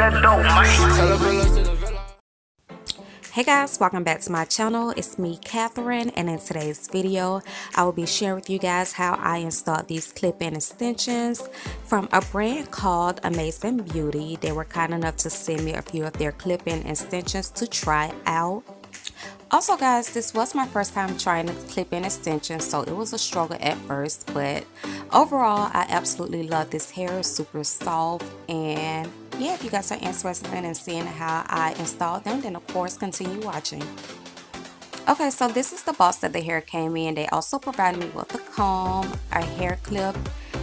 Hey guys, welcome back to my channel. It's me, Catherine, and in today's video I will be sharing with you guys how I installed these clip-in extensions from a brand called Amazing Beauty. They were kind enough to send me a few of their clip-in extensions to try out. Also guys, this was my first time trying the clip-in extensions, so it was a struggle at first, but overall I absolutely love this hair. It's super soft, and yeah, if you guys are interested in seeing how I installed them, then of course continue watching. Okay, so this is the box that the hair came in. They also provided me with a comb, a hair clip,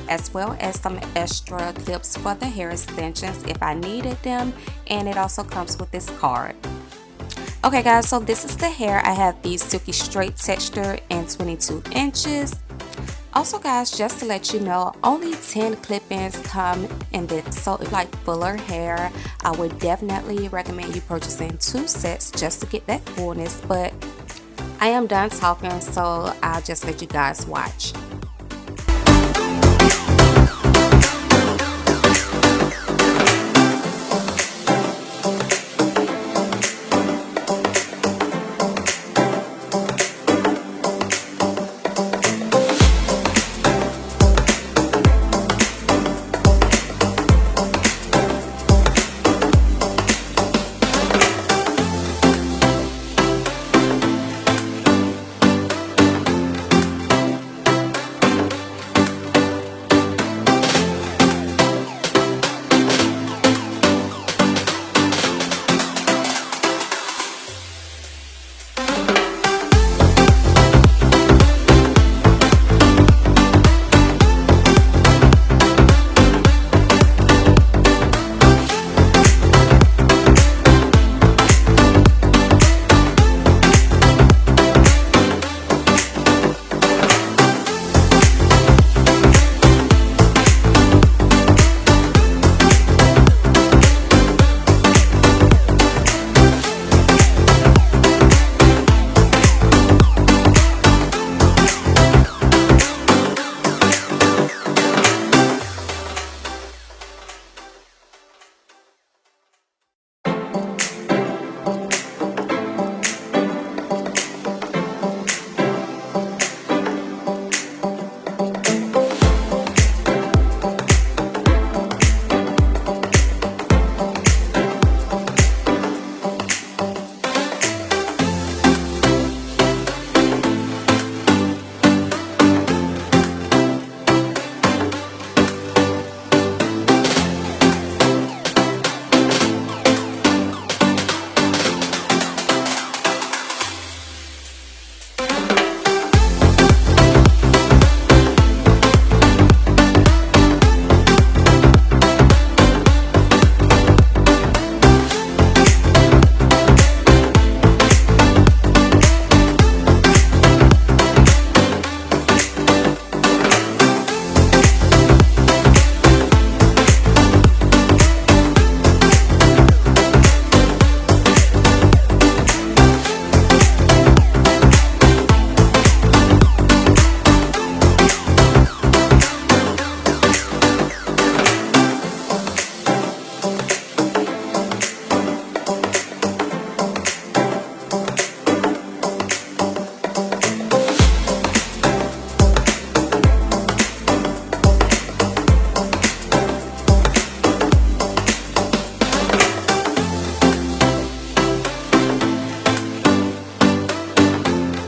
as well as some extra clips for the hair extensions if I needed them, and it also comes with this card. Okay guys, so this is the hair. I have the silky straight texture and 22 inches. Also guys, just to let you know, only 10 clip-ins come in this, so if you like fuller hair, I would definitely recommend you purchasing 2 sets just to get that fullness. But I am done talking, so I'll just let you guys watch.